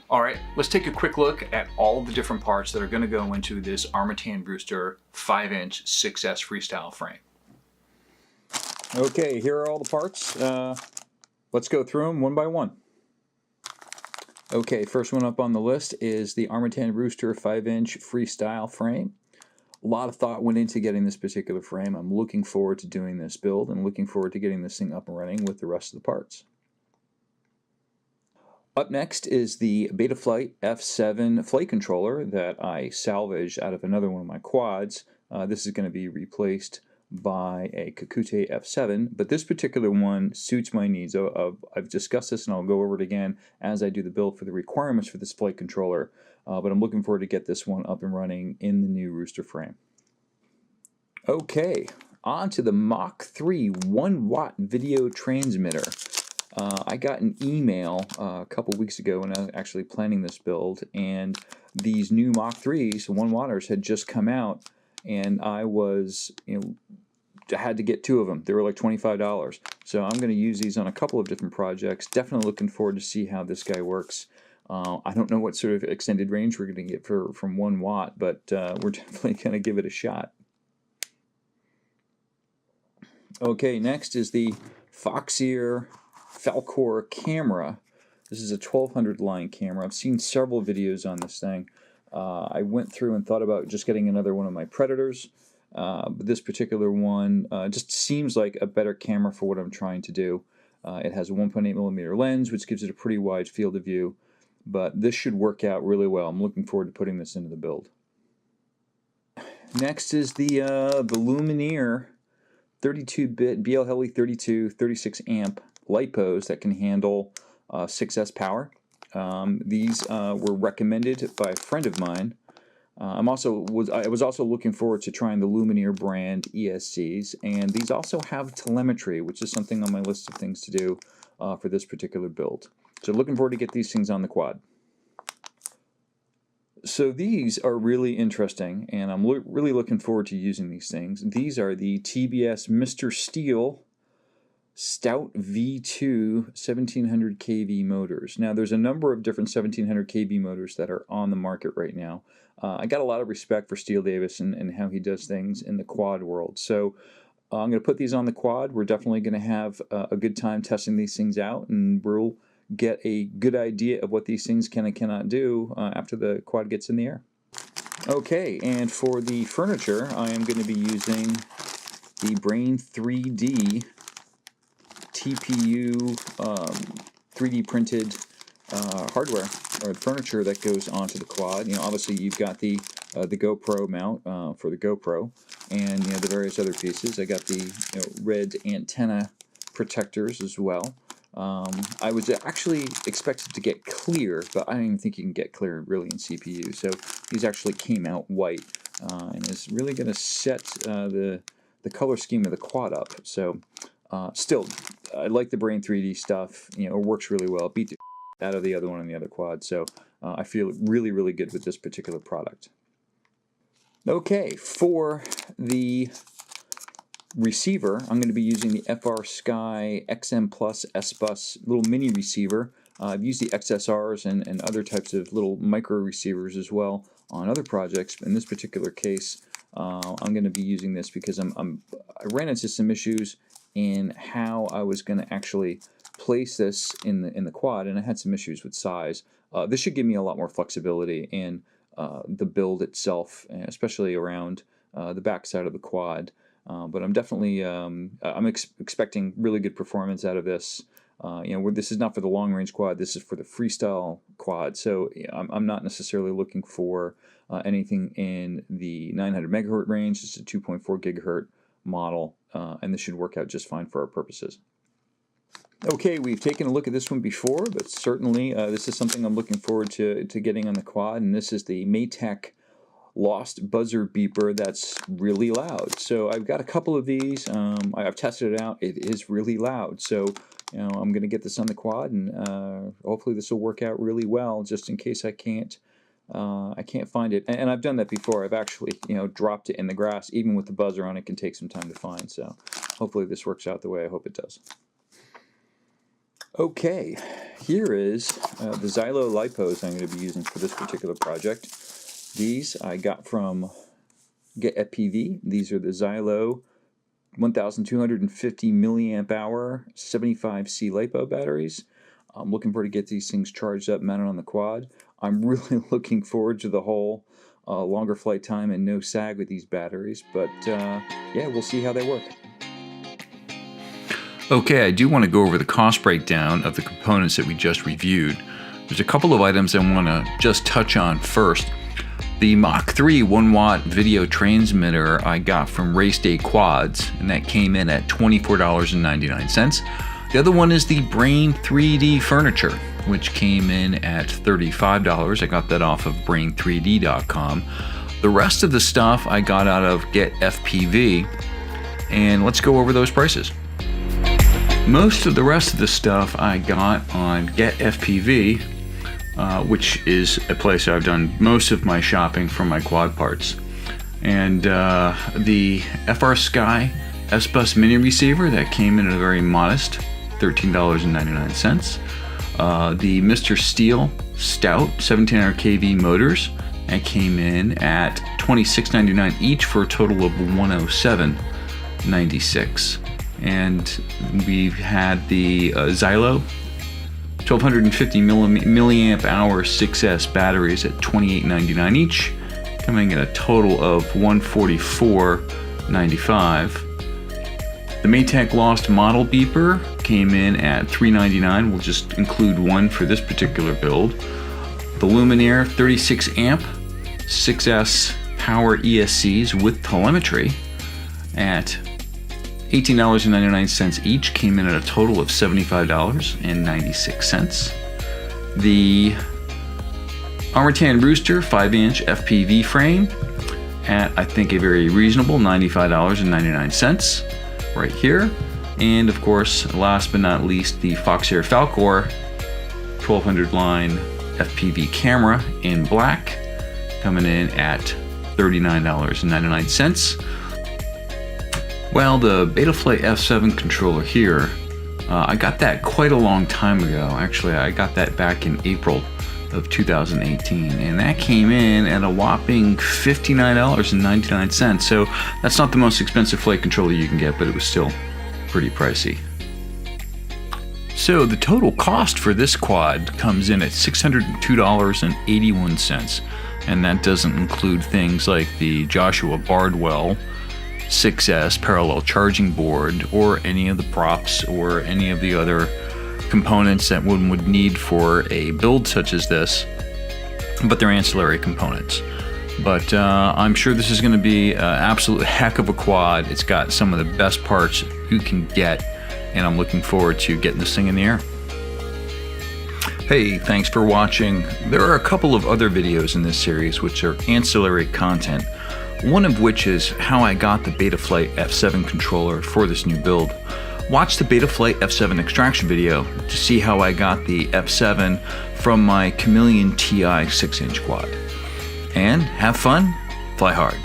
All right, let's take a quick look at all the different parts that are going to go into this Armattan Rooster 5-inch 6S freestyle frame. Okay, here are all the parts. Let's go through them one by one. Okay, first one up on the list is the Armattan Rooster 5-inch freestyle frame. A lot of thought went into getting this particular frame. I'm looking forward to doing this build and looking forward to getting this thing up and running with the rest of the parts. Up next is the Betaflight F7 flight controller that I salvaged out of another one of my quads. This is going to be replaced by a Kakute F7, but this particular one suits my needs. I've discussed this and I'll go over it again as I do the build for the requirements for this flight controller, but I'm looking forward to get this one up and running in the new Rooster frame. Okay, on to the Mach 3 1-watt video transmitter. I got an email a couple weeks ago when I was actually planning this build, and these new Mach 3s, 1-watters, had just come out, and I was, had to get 2 of them. They were like $25. So I'm going to use these on a couple of different projects. Definitely looking forward to see how this guy works. I don't know what sort of extended range we're going to get from 1 watt, but we're definitely going to give it a shot. Okay, next is the Foxeer Falcor camera. This is a 1200 line camera. I've seen several videos on this thing. I went through and thought about just getting another one of my Predators, but this particular one just seems like a better camera for what I'm trying to do. It has a 1.8mm lens, which gives it a pretty wide field of view, but this should work out really well. I'm looking forward to putting this into the build. Next is the Lumineer 32-bit BL Heli 32 36 amp LiPos that can handle 6S power. These were recommended by a friend of mine. I was also looking forward to trying the Lumineer brand ESCs, and these also have telemetry, which is something on my list of things to do for this particular build. So looking forward to get these things on the quad. So these are really interesting, and I'm really looking forward to using these things. These are the TBS Mr. Steel Stout V2 1700 kV motors. Now there's a number of different 1700 kV motors that are on the market right now. I got a lot of respect for Steele Davis and how he does things in the quad world. So I'm going to put these on the quad. We're definitely going to have a good time testing these things out, and we'll get a good idea of what these things can and cannot do after the quad gets in the air. Okay, and for the furniture, I am going to be using the Brain 3D TPU 3D printed hardware or furniture that goes onto the quad. Obviously you've got the GoPro mount for the GoPro, and the various other pieces. I got the red antenna protectors as well. I was actually expected to get clear, but I don't even think you can get clear really in CPU. So these actually came out white, and is really going to set the color scheme of the quad up. So still, I like the Brain 3D stuff. It works really well. It beat the out of the other one on the other quad. So I feel really, really good with this particular product. Okay, for the receiver, I'm going to be using the FR Sky XM Plus S-Bus little mini receiver. I've used the XSRs and other types of little micro receivers as well on other projects. In this particular case, I'm going to be using this because I ran into some issues in how I was going to actually place this in the quad, and I had some issues with size. This should give me a lot more flexibility in the build itself, especially around the back side of the quad. But I'm definitely expecting really good performance out of this. This is not for the long range quad. This is for the freestyle quad. So I'm not necessarily looking for anything in the 900 megahertz range. It's a 2.4 gigahertz model, and this should work out just fine for our purposes. Okay, we've taken a look at this one before, but certainly this is something I'm looking forward to getting on the quad, and this is the Maytech Lost Buzzer Beeper that's really loud. So I've got a couple of these. I've tested it out. It is really loud. So I'm going to get this on the quad, and hopefully this will work out really well. Just in case I can't find it, and I've done that before. I've actually dropped it in the grass, even with the buzzer on. It can take some time to find. So hopefully this works out the way I hope it does. Okay, here is the Xylo lipos I'm going to be using for this particular project. These I got from Get FPV. These are the Xylo 1250 milliamp hour 75C lipo batteries. I'm looking forward to get these things charged up, mounted on the quad. I'm really looking forward to the whole longer flight time and no sag with these batteries, but yeah, we'll see how they work. Okay, I do want to go over the cost breakdown of the components that we just reviewed. There's a couple of items I want to just touch on first. The Mach 3 1-watt video transmitter I got from Race Day Quads, and that came in at $24.99. The other one is the Brain 3D furniture, which came in at $35. I got that off of brain3d.com. The rest of the stuff I got out of Get FPV, and let's go over those prices. Most of the rest of the stuff I got on Get FPV, which is a place I've done most of my shopping for my quad parts. And the FR Sky S-Bus mini receiver, that came in at a very modest $13.99. The Mr. Steel Stout 1700 kV motors, that came in at $26.99 each for a total of $107.96. And we've had the Xylo 1250 milliamp hour 6S batteries at $28.99 each, coming at a total of $144.95. The Maytag Lost model beeper came in at $3.99. We'll just include one for this particular build. The Luminaire 36 amp 6S power ESCs with telemetry at $18.99 each, came in at a total of $75.96. The Armattan Rooster 5-inch FPV frame at, I think, a very reasonable $95.99 right here. And of course, last but not least, the Foxair Falcor 1200 line FPV camera in black, coming in at $39.99. Well, the Betaflight F7 controller here, I got that quite a long time ago. Actually, I got that back in April of 2018, and that came in at a whopping $59.99. So that's not the most expensive flight controller you can get, but it was still pretty pricey. So the total cost for this quad comes in at $602.81, and that doesn't include things like the Joshua Bardwell 6S parallel charging board, or any of the props, or any of the other components that one would need for a build such as this, but they're ancillary components. But I'm sure this is going to be an absolute heck of a quad. It's got some of the best parts you can get, and I'm looking forward to getting this thing in the air. Hey, thanks for watching. There are a couple of other videos in this series which are ancillary content, one of which is how I got the Betaflight F7 controller for this new build. Watch the Betaflight F7 extraction video to see how I got the F7 from my Chameleon TI 6-inch quad. And have fun, fly hard.